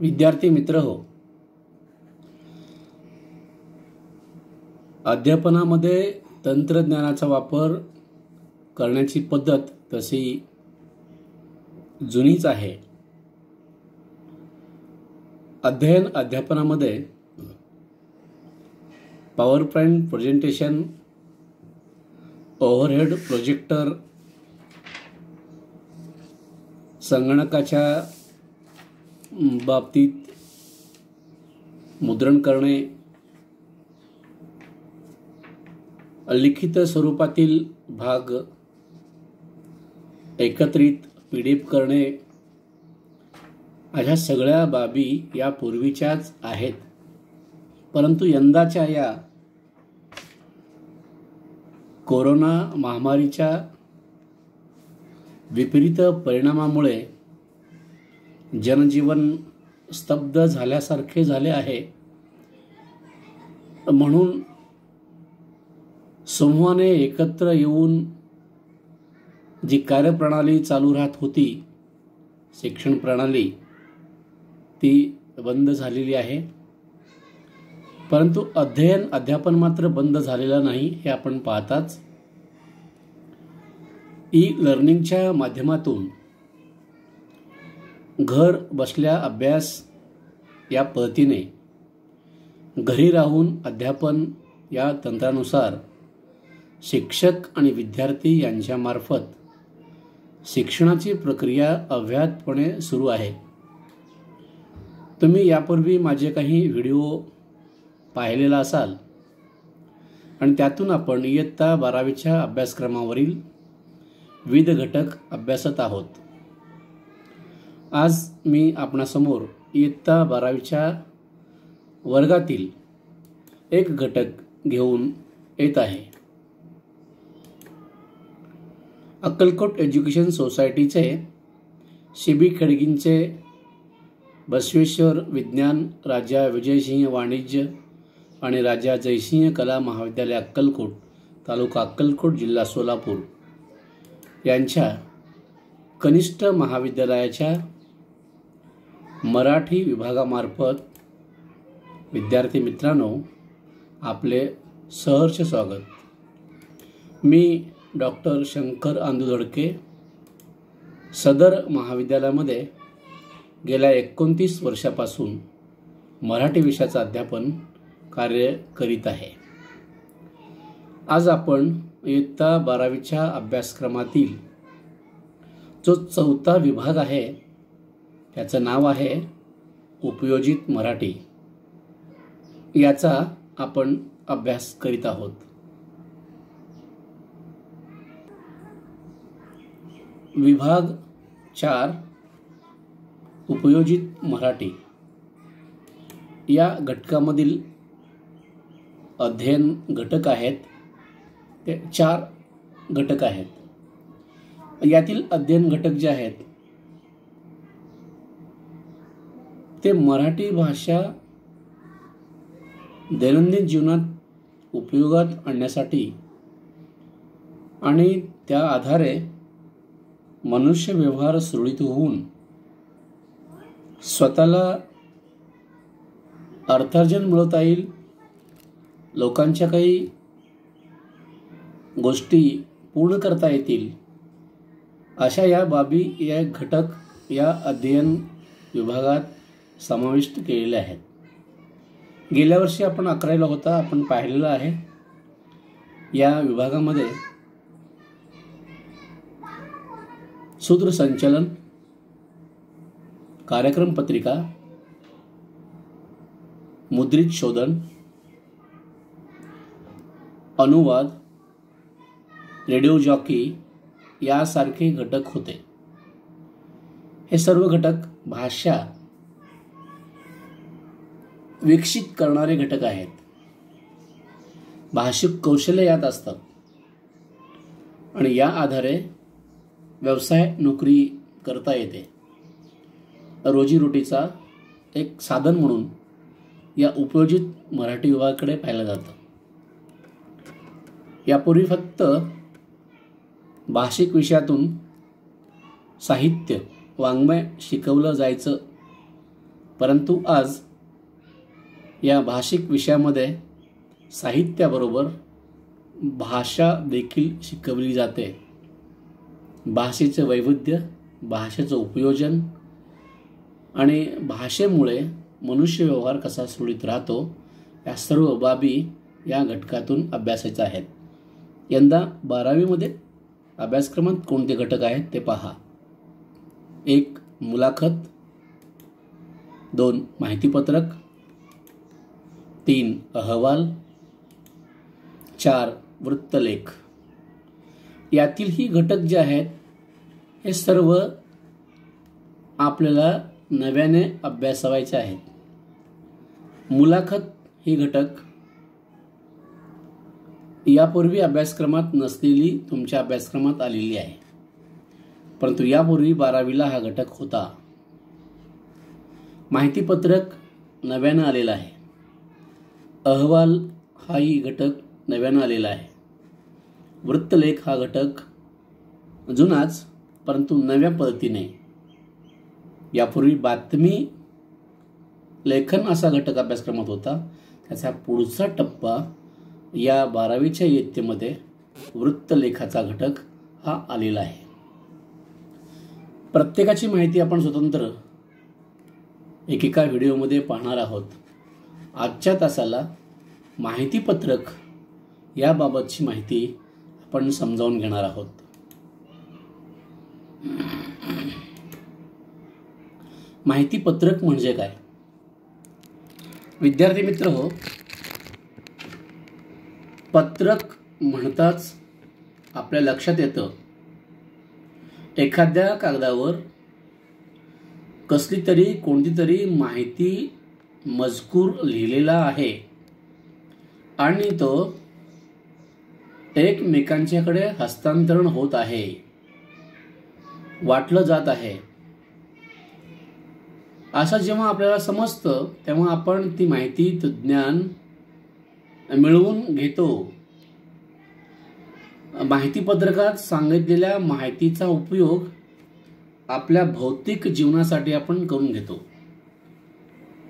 विद्यार्थी मित्र हो, अध्यापनामध्ये तंत्रज्ञानाचा वापर करण्याची पद्धत तशी जुनीच आहे. अध्यापनामध्ये power point presentation, overhead projector, संगणकाच्या बाबतीत मुद्रण करणे, लिखित स्वरूपातील भाग एकत्रित PDF करणे, अशा सगळ्या बाबी या पूर्वीच्याच आहेत. परंतु यंदाच्या या कोरोना महामारीच्या विपरीत परिणामामुळे जनजीवन स्तब्ध झाल्यासारखे झाले आहे. म्हणून समूहाने एकत्र येऊन जी कार्यप्रणाली चालू राहत होती, शिक्षण प्रणाली, ती बंद झालेली आहे. परंतु अध्यापन मात्र बंद झालेलं नाही, हे आपण पाहताच. लर्निंगच्या माध्यमातून घर बसल्या अभ्यास या पद्धतीने घरी राहून अध्यापन या तंत्रानुसार शिक्षक आणि विद्यार्थी यांच्यामार्फत शिक्षणाची प्रक्रिया अव्याहतपणे सुरू आहे. तुम्ही यापूर्वी माझे काही व्हिडिओ पाहिलेला असाल आणि त्यातून आपण इयत्ता 12वीच्या अभ्यासक्रमावरील विविध घटक अभ्यासत आहोत. आज मी आपणासमोर इयत्ता 12वीच्या वर्गातील एक घटक घेऊन येत आहे. अक्कलकोट एज्युकेशन सोसायटीचे CB खडगींचे बसवेश्वर विज्ञान, राजा विजयसिंह वाणिज्य आणि राजा जयसिंह कला महाविद्यालय अक्कलकोट, तालुका अक्कलकोट, जिल्हा सोलापूर यांच्या कनिष्ठ महाविद्यालयाच्या मराठी विभागामार्फत विद्यार्थी मित्रांनो, आपले सहर्ष स्वागत. मी डॉक्टर शंकर आंदुधडके सदर महाविद्यालयामध्ये गेल्या 29 वर्षापासून मराठी विषयाचं अध्यापन कार्य करीत आहे. आज आपण इयत्ता 12वीच्या अभ्यासक्रमातील जो 4था विभाग आहे, त्याचं नाव आहे उपयोजित मराठी, याचा आपण अभ्यास करीत आहोत. विभाग 4 उपयोजित मराठी या घटकामधील अध्ययन घटक आहेत ते 4 घटक आहेत. यातील अध्ययन घटक जे आहेत ते मराठी भाषा दैनंदिन जीवनात उपयोगात आणण्यासाठी आणि त्या आधारे मनुष्य व्यवहार सुरळीत होऊन स्वतःला अर्थार्जन मिळवता येईल, लोकांच्या काही गोष्टी पूर्ण करता येतील, अशा या बाबी या घटक या अध्ययन विभागात समाविष्ट केलेले आहेत. गेल्या वर्षी आपण 11वीला होता, आपण पाहिलेलं आहे. या विभागामध्ये सूत्रसंचलन, कार्यक्रम पत्रिका, मुद्रित शोधन, अनुवाद, रेडिओ जॉकी यासारखे घटक होते. हे सर्व घटक भाषा विकसित करणारे घटक आहेत. भाषिक कौशल्य यात असतात आणि या आधारे व्यवसाय नोकरी करता येते. रोजीरोटीचा एक साधन म्हणून या उपयोजित मराठी विभागाकडे पाहिलं जातं. यापूर्वी फक्त भाषिक विषयातून साहित्य, वाङ्मय शिकवलं जायचं, परंतु आज या भाषिक विषयामध्ये साहित्याबरोबर भाषा देखील शिकवली जाते. भाषेचे वैविध्य, भाषेचं उपयोजन आणि भाषेमुळे मनुष्य व्यवहार कसा सुरळीत राहतो या सर्व बाबी या घटकातून अभ्यासायच्या आहेत. यंदा 12वीमध्ये अभ्यासक्रमात कोणते घटक आहेत ते पहा. 1. मुलाखत, 2. माहितीपत्रक, 3. अहवाल, 4. वृत्तलेख. यातील ही घटक जे आहेत हे सर्व आपल्याला नव्याने अभ्यासावायचे आहेत. मुलाखत ही घटक यापूर्वी अभ्यासक्रमात नसलेली तुमच्या अभ्यासक्रमात आलेली आहे, परंतु यापूर्वी 12वीला हा घटक होता. माहितीपत्रक नव्यानं आलेला आहे. अहवाल हाही घटक नव्यानं आलेला आहे. वृत्तलेख हा घटक जुनाच परंतु नव्या पद्धतीने. यापूर्वी बातमी लेखन असा घटक अभ्यासक्रमात होता. त्याचा पुढचा टप्पा या 12वीच्या इयत्तेमध्ये वृत्तलेखाचा घटक हा आलेला आहे. प्रत्येकाची माहिती आपण स्वतंत्र एकेका व्हिडिओमध्ये पाहणार आहोत. आजच्या तासाला माहितीपत्रक याबाबतची माहिती आपण समजावून घेणार आहोत. माहितीपत्रक म्हणजे काय? विद्यार्थी मित्र हो, पत्रक म्हणताच आपल्या लक्षात येतं एखाद्या कागदावर कसली तरी कोणती तरी माहिती मजकूर लिहिलेला आहे आणि तो एकमेकांच्याकडे हस्तांतरण होत आहे, वाटलं जात आहे. असं जेव्हा आपल्याला समजतं तेव्हा आपण ती माहिती, ज्ञान मिळवून घेतो. माहितीपत्रकात सांगितलेल्या माहितीचा उपयोग आपल्या भौतिक जीवनासाठी आपण करून घेतो.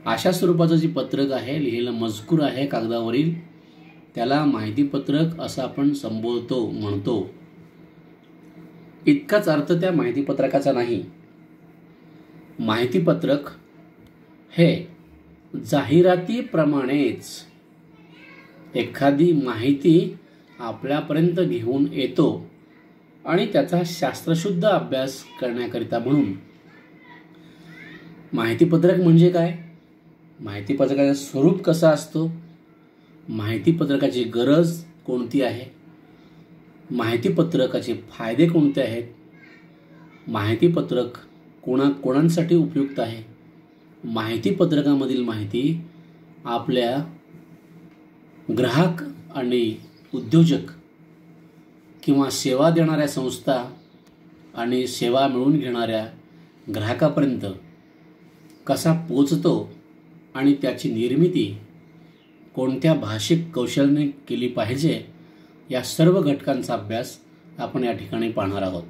अशा स्वरूपाचं जे पत्रक आहे, लिहिलेलं मजकूर आहे कागदावरील, त्याला माहितीपत्रक असं आपण संबोधतो, म्हणतो. इतकाच अर्थ त्या माहितीपत्रकाचा नाही. माहितीपत्रक हे जाहिरातीप्रमाणेच एखादी माहिती आपल्यापर्यंत घेऊन येतो आणि त्याचा शास्त्रशुद्ध अभ्यास करण्याकरिता म्हणून. माहितीपत्रक म्हणजे काय? माहितीपत्रकाचं स्वरूप कसं असतो? माहितीपत्रकाची गरज कोणती आहे? माहितीपत्रकाचे फायदे कोणते आहेत? माहितीपत्रक कोणाकोणांसाठी उपयुक्त आहे? माहितीपत्रकामधील माहिती आपल्या ग्राहक आणि उद्योजक किंवा सेवा देणाऱ्या संस्था आणि सेवा मिळवून घेणाऱ्या ग्राहकापर्यंत कसा पोचतो आणि त्याची निर्मिती कोणत्या भाषिक कौशल्याने केली पाहिजे, या सर्व घटकांचा अभ्यास आपण या ठिकाणी पाहणार आहोत.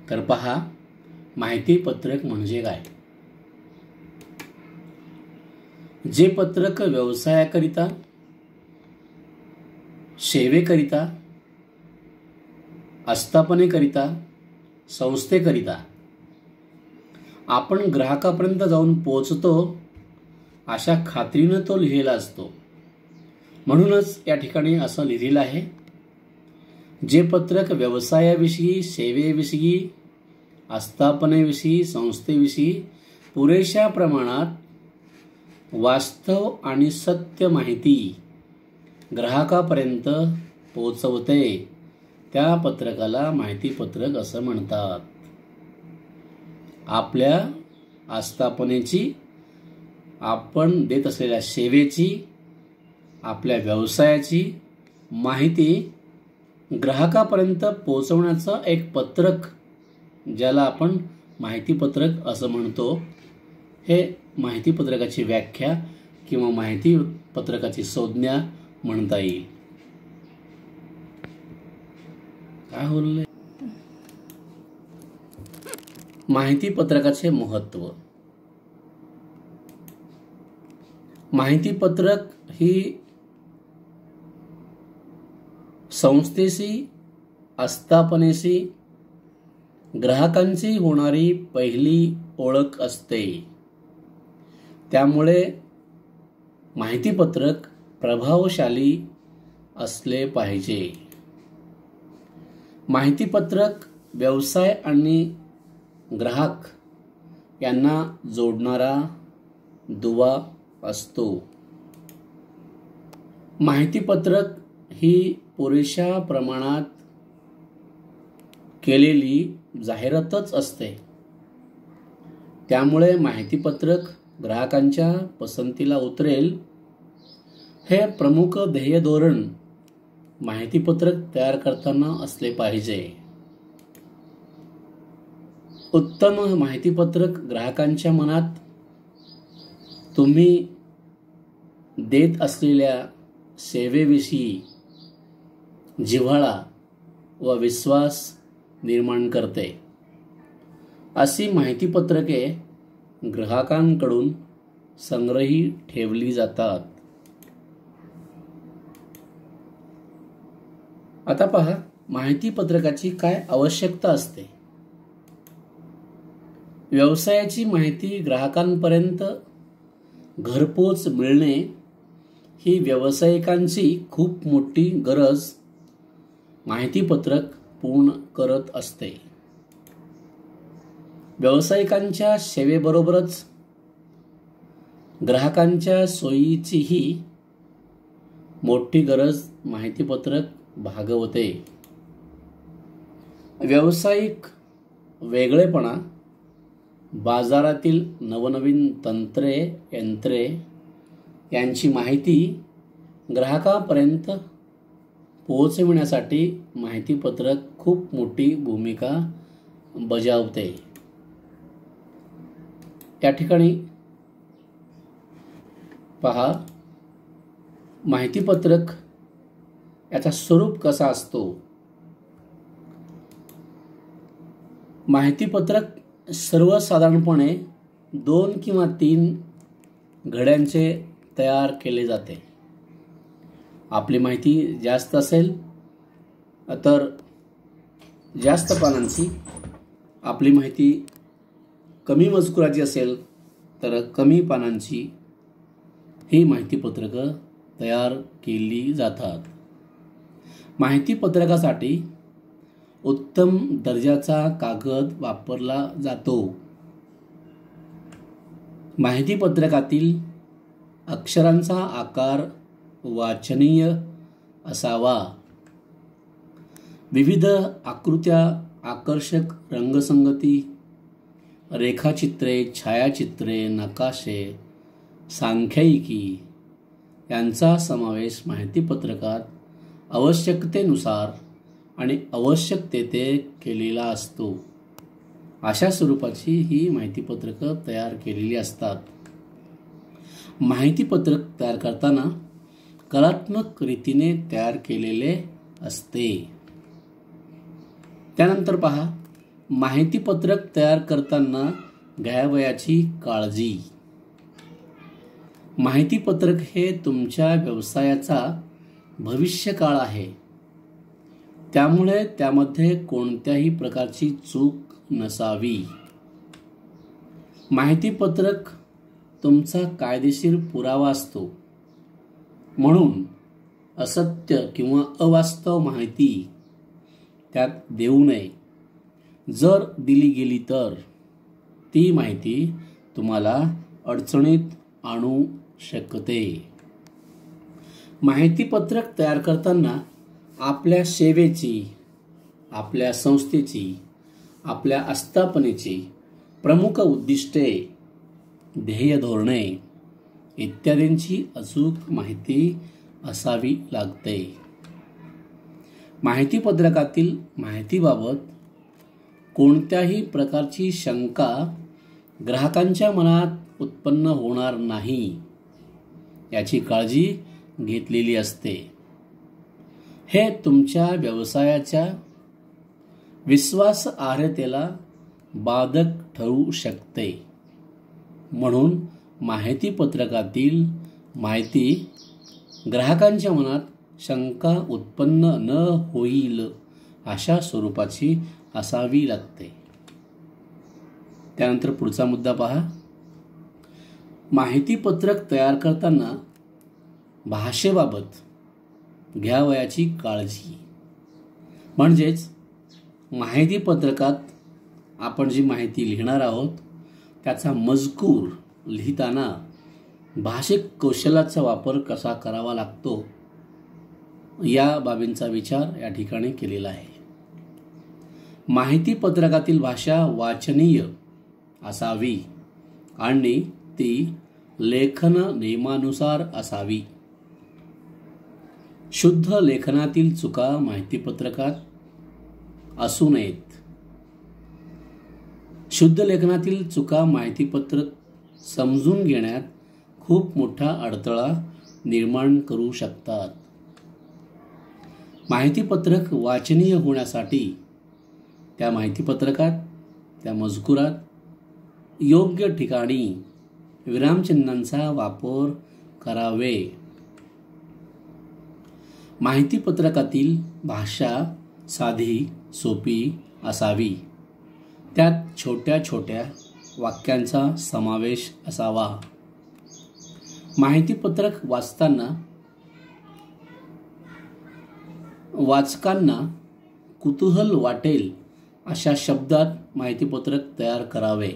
तर पहा, माहितीपत्रक म्हणजे काय? जे पत्रक व्यवसायाकरिता, सेवेकरिता, आस्थापनेकरिता, संस्थेकरिता आपण ग्राहकापर्यंत जाऊन पोहोचतो अशा खात्रीनं तो लिहिलेला असतो. म्हणूनच या ठिकाणी असं लिहिलेलं आहे, जे पत्रक व्यवसायाविषयी, सेवेविषयी, आस्थापनेविषयी, संस्थेविषयी पुरेशा प्रमाणात वास्तव आणि सत्य माहिती ग्राहकापर्यंत पोहोचवते त्या पत्रकाला माहितीपत्रक असं म्हणतात. आपल्या आस्थापनेची, आपण देत असलेल्या सेवेची, आपल्या व्यवसायाची माहिती ग्राहकापर्यंत पोहोचवण्याचं एक पत्रक, ज्याला आपण माहितीपत्रक असं म्हणतो, हे माहितीपत्रकाची व्याख्या किंवा माहितीपत्रकाची संज्ञा म्हणता येईल. काय बोलले? माहितीपत्रकाचे महत्त्व. माहितीपत्रक ही संस्थेशी, आस्थापनेशी, ग्राहकांची होणारी पहिली ओळख असते. त्यामुळे माहितीपत्रक प्रभावशाली असले पाहिजे. माहितीपत्रक व्यवसाय आणि ग्राहक यांना जोडणारा दुवा असतो. माहितीपत्रक ही पुरेशा प्रमाणात केलेली जाहिरातच असते. त्यामुळे माहितीपत्रक ग्राहकांच्या पसंतीला उतरेल हे प्रमुख ध्येय धोरण माहितीपत्रक तयार करताना असले पाहिजे. उत्तम माहितीपत्रक ग्राहकांच्या मनात तुम्ही देत असलेल्या सेवेविषयी जिव्हाळा व विश्वास निर्माण करते. अशी माहितीपत्रके ग्राहकांकडून संग्रही ठेवली जातात. आता पहा, माहितीपत्रकाची काय आवश्यकता असते. व्यवसायाची माहिती ग्राहकांपर्यंत घरपोच मिळणे ही व्यावसायिकांची खूप मोठी गरज माहितीपत्रक पूर्ण करत असते. व्यावसायिकांच्या सेवेबरोबरच ग्राहकांच्या सोयीचीही मोठी गरज माहितीपत्रक भागवते. व्यावसायिक वेगळेपणा, बाजारातील नवनवीन तंत्रे, यंत्रे यांची माहिती ग्राहकापर्यंत पोहोचविण्यासाठी माहितीपत्रक खूप मोठी भूमिका बजावते. या ठिकाणी पहा, माहितीपत्रक याचा स्वरूप कसा असतो. माहितीपत्रक सर्वसाधारणपणे 2 किंवा 3 धड्यांचे तयार केले जाते. आपली माहिती जास्त असेल तर जास्त पानांची, आपली माहिती कमी मजकुराची असेल तर कमी पानांची ही माहितीपत्रकं तयार केली जातात. माहितीपत्रकासाठी उत्तम दर्जाचा कागद वापरला जातो. माहितीपत्रकातील अक्षरांचा आकार वाचनीय असावा. विविध आकृत्या, आकर्षक रंगसंगती, रेखाचित्रे, छायाचित्रे, नकाशे, सांख्यिकी यांचा समावेश माहितीपत्रकात आवश्यकतेनुसार आणि आवश्यकतेते केलेला असतो. अशा स्वरूपाची ही माहितीपत्रकं तयार केलेली असतात. माहितीपत्रक तयार करताना कलात्मक रीतीने तयार केलेले असते. त्यानंतर पहा, माहितीपत्रक तयार करताना घ्यावयाची काळजी. माहितीपत्रक हे तुमच्या व्यवसायाचा भविष्यकाळ आहे. त्यामुळे त्यामध्ये कोणत्याही प्रकारची चूक नसावी. माहितीपत्रक तुमचा कायदेशीर पुरावा असतो. म्हणून असत्य किंवा अवास्तव माहिती त्यात देऊ नये. जर दिली गेली तर ती माहिती तुम्हाला अडचणीत आणू शकते. माहितीपत्रक तयार करताना आपल्या सेवेची, आपल्या संस्थेची, आपल्या आस्थापनेची प्रमुख उद्दिष्टे, ध्येय धोरणे इत्यादींची अचूक माहिती असावी लागते. माहितीपत्रकातील माहितीबाबत कोणत्याही प्रकारची शंका ग्राहकांच्या मनात उत्पन्न होणार नाही याची काळजी घेतलेली असते. हे तुमच्या व्यवसायाच्या विश्वासार्हतेला बाधक ठरू शकते. म्हणून माहितीपत्रकातील माहिती ग्राहकांच्या मनात शंका उत्पन्न न होईल अशा स्वरूपाची असावी लागते. त्यानंतर पुढचा मुद्दा पहा. माहितीपत्रक तयार करताना भाषेबाबत घ्यावयाची काळजी. म्हणजेच माहितीपत्रकात आपण जी माहिती लिहिणार आहोत त्याचा मजकूर लिहिताना भाषिक कौशल्याचा वापर कसा करावा लागतो या बाबींचा विचार या ठिकाणी केलेला आहे. माहितीपत्रकातील भाषा वाचनीय असावी आणि ती लेखन नियमानुसार असावी. शुद्ध लेखनातील चुका माहितीपत्रकात असू नयेत. शुद्ध लेखनातील चुका माहितीपत्रक समजून घेण्यात खूप मोठा अडथळा निर्माण करू शकतात. माहितीपत्रक वाचनीय होण्यासाठी त्या माहितीपत्रकात त्या मजकुरात योग्य ठिकाणी विरामचिन्हांचा वापर करावे. माहितीपत्रकातील भाषा साधी सोपी असावी. त्यात छोट्या छोट्या वाक्यांचा समावेश असावा. माहितीपत्रक वाचताना वाचकांना कुतूहल वाटेल अशा शब्दात माहितीपत्रक तयार करावे.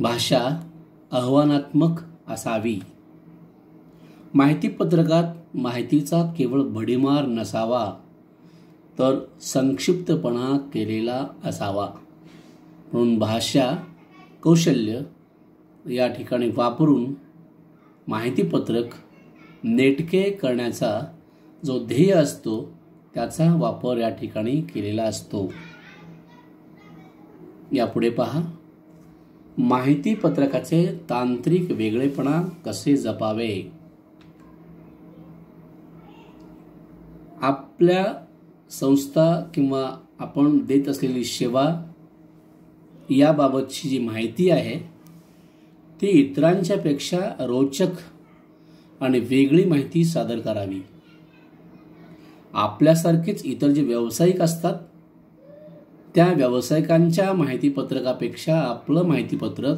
भाषा आव्हानात्मक असावी. माहितीपत्रकात माहितीचा केवळ भडीमार नसावा तर संक्षिप्तपणा केलेला असावा. म्हणून भाषा कौशल्य या ठिकाणी वापरून माहितीपत्रक नेटके करण्याचा जो ध्येय असतो त्याचा वापर या ठिकाणी केलेला असतो. यापुढे पहा. माहितीपत्रकाचे तांत्रिक वेगळेपणा कसे जपावे. आपल्या संस्था किंवा आपण देत असलेली सेवा याबाबतची जी माहिती आहे ती इतरांच्या पेक्षा रोचक आणि वेगळी माहिती सादर करावी. आपल्यासारखेच इतर जे व्यावसायिक असतात त्या व्यावसायिकांच्या माहितीपत्रकापेक्षा आपलं माहितीपत्रक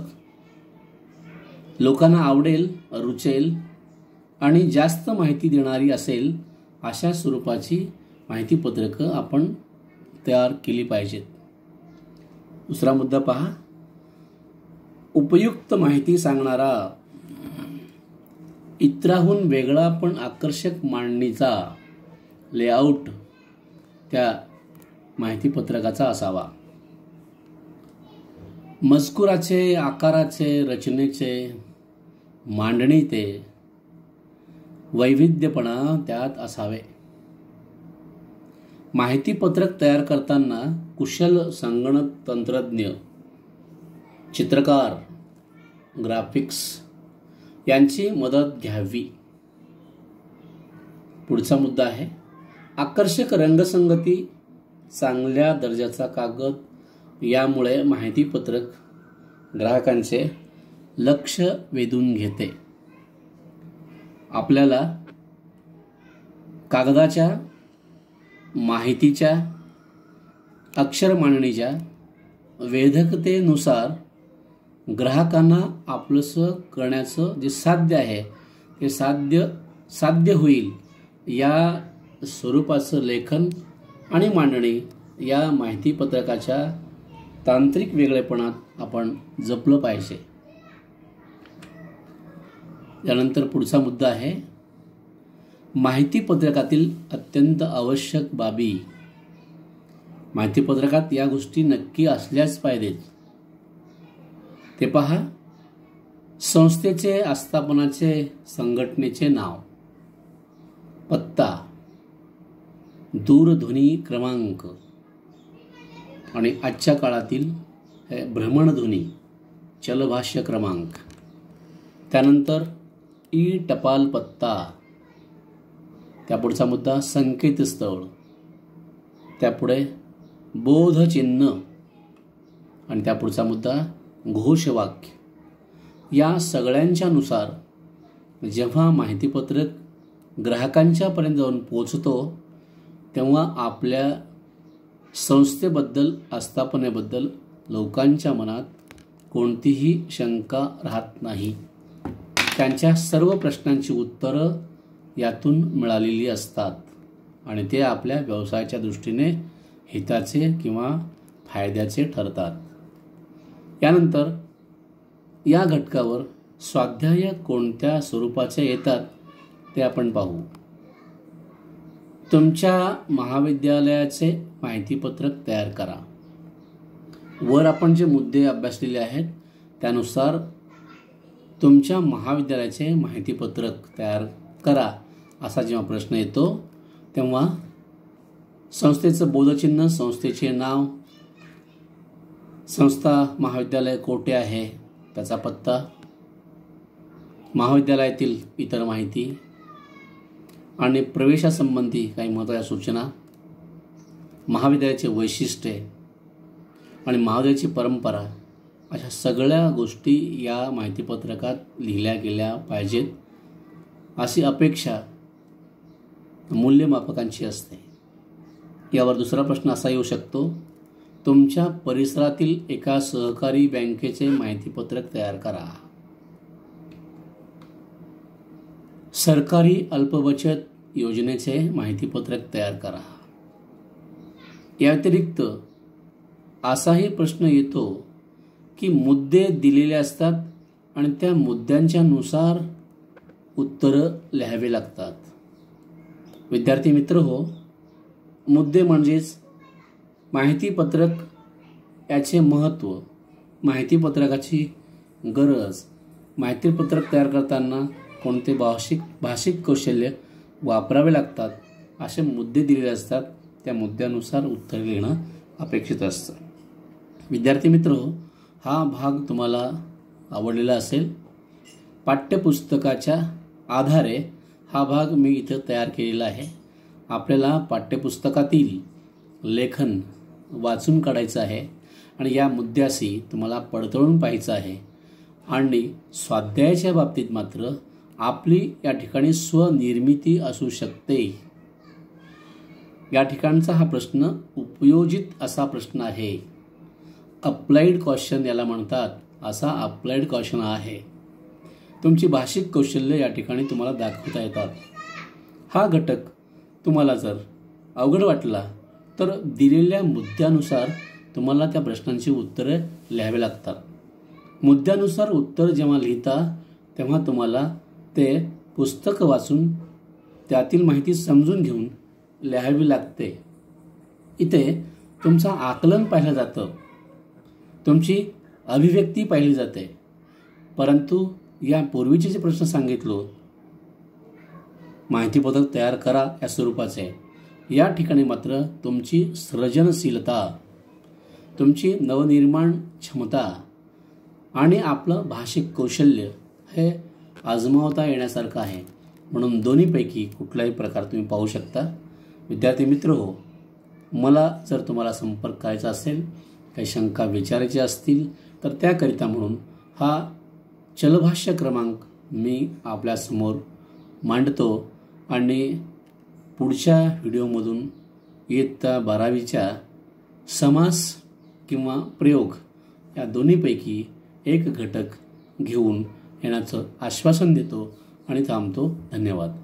लोकांना आवडेल, रुचेल आणि जास्त माहिती देणारी असेल अशा स्वरूपाची माहितीपत्रकं आपण तयार केली पाहिजेत. दुसरा मुद्दा पहा. उपयुक्त माहिती सांगणारा इतराहून वेगळा पण आकर्षक मांडणीचा लेआउट त्या माहितीपत्रकाचा असावा. मजकुराचे, आकाराचे, रचनेचे, मांडणीचे वैविध्यपणा त्यात असावे. माहितीपत्रक तयार करताना कुशल संगणक तंत्रज्ञ, चित्रकार, ग्राफिक्स यांची मदत घ्यावी. पुढचा मुद्दा आहे. आकर्षक रंगसंगती, चांगल्या दर्जाचा कागद यामुळे माहितीपत्रक ग्राहकांचे लक्ष वेधून घेते. आपल्याला कागदाच्या, माहितीच्या, अक्षर मांडणीच्या वेधकतेनुसार ग्राहकांना आपलंसं करण्याचं जे साध्य आहे ते साध्य होईल या स्वरूपाचं लेखन आणि मांडणी या माहितीपत्रकाच्या तांत्रिक वेगळेपणात आपण जपलं पाहिजे. यानंतर पुढचा मुद्दा आहे. माहितीपत्रकातील अत्यंत आवश्यक बाबी. माहितीपत्रकात या गोष्टी नक्की असल्याच पाहिजेत. ते पहा. संस्थेचे, आस्थापनाचे, संघटनेचे नाव, पत्ता, दूरध्वनी क्रमांक आणि आजच्या काळातील भ्रमणध्वनी चलभाष्य क्रमांक. त्यानंतर टपाल पत्ता. त्यापुढचा मुद्दा संकेतस्थळ. त्यापुढे बोधचिन्ह आणि त्यापुढचा मुद्दा घोषवाक्य. या सगळ्यांच्या नुसार जेव्हा माहितीपत्रक ग्राहकांच्यापर्यंत जाऊन पोचतो तेव्हा आपल्या संस्थेबद्दल, आस्थापनेबद्दल लोकांच्या मनात कोणतीही शंका राहत नाही. त्यांच्या सर्व प्रश्नांची उत्तरं यातून मिळालेली असतात आणि ते आपल्या व्यवसायाच्या दृष्टीने हिताचे किंवा फायद्याचे ठरतात. यानंतर या घटकावर स्वाध्याय कोणत्या स्वरूपाचे येतात ते आपण पाहू. तुमच्या महाविद्यालयाचे माहितीपत्रक तयार करा. वर आपण जे मुद्दे अभ्यासलेले आहेत त्यानुसार तुमच्या महाविद्यालयाचे माहितीपत्रक तयार करा असा जेव्हा प्रश्न येतो तेव्हा संस्थेचं बोधचिन्ह, संस्थेचे नाव, संस्था महाविद्यालय कोठे आहे त्याचा पत्ता, महाविद्यालयातील इतर माहिती आणि प्रवेशासंबंधी काही महत्त्वाच्या सूचना, महाविद्यालयाचे वैशिष्ट्ये आणि महाविद्यालयाची परंपरा, अशा सगळ्या गोष्टी या माहितीपत्रकात लिहिल्या गेल्या पाहिजेत अशी अपेक्षा मूल्यमापकांची असते. यावर दुसरा प्रश्न असा येऊ शकतो, तुमच्या परिसरातील एका सहकारी बँकेचे माहितीपत्रक तयार करा. सरकारी अल्पबचत योजनेचे माहितीपत्रक तयार करा. या व्यतिरिक्त असाही प्रश्न येतो की मुद्दे दिलेले असतात आणि त्या मुद्द्यांच्या नुसार उत्तरं लिहावी लागतात. विद्यार्थी मित्र हो, मुद्दे म्हणजेच माहितीपत्रक याचे महत्त्व, माहितीपत्रकाची गरज, माहितीपत्रक तयार करताना कोणते भाषिक कौशल्य वापरावे लागतात असे मुद्दे दिलेले असतात. त्या मुद्द्यानुसार उत्तर लिहिणं अपेक्षित असतं. विद्यार्थी मित्र, हा भाग तुम्हाला आवडलेला असेल. पाठ्यपुस्तकाच्या आधारे हा भाग मी इथं तयार केलेला आहे. आपल्याला पाठ्यपुस्तकातील लेखन वाचून काढायचं आहे आणि या मुद्द्याशी तुम्हाला पडताळून पाहायचं आहे आणि स्वाध्यायाच्या बाबतीत मात्र आपली या ठिकाणी स्वनिर्मिती असू शकते. या ठिकाणचा हा प्रश्न उपयोजित असा प्रश्न आहे. अप्लाइड क्वेश्चन याला म्हणतात. असा अप्लाइड क्वेश्चन आहे. तुमची भाषिक कौशल्य या ठिकाणी तुम्हाला दाखवता येतात. हा घटक तुम्हाला जर अवघड वाटला तर दिलेल्या मुद्द्यानुसार तुम्हाला त्या प्रश्नांची उत्तरे लिहावी लागतात. मुद्द्यानुसार उत्तर जेव्हा लिहिता तेव्हा तुम्हाला ते पुस्तक वाचून त्यातील माहिती समजून घेऊन लिहावी लागते. इथे तुमचं आकलन पाहिलं जातं, तुमची अभिव्यक्ती पाहिली जाते. परंतु यापूर्वीचे जे प्रश्न सांगितलो, माहितीपत्रक तयार करा या स्वरूपाचे, या ठिकाणी मात्र तुमची सृजनशीलता, तुमची नवनिर्माण क्षमता आणि आपलं भाषिक कौशल्य हे आजमावता येण्यासारखं आहे. म्हणून दोन्हीपैकी कुठलाही प्रकार तुम्ही पाहू शकता. विद्यार्थी मित्र हो, मला जर तुम्हाला संपर्क करायचा असेल, काही शंका विचारायची असतील तर त्याकरिता म्हणून हा चलभाष्य क्रमांक मी आपल्यासमोर मांडतो आणि पुढच्या व्हिडिओमधून इयत्ता 12वीच्या समास किंवा प्रयोग या दोन्हीपैकी एक घटक घेऊन येण्याचं आश्वासन देतो आणि थांबतो. धन्यवाद.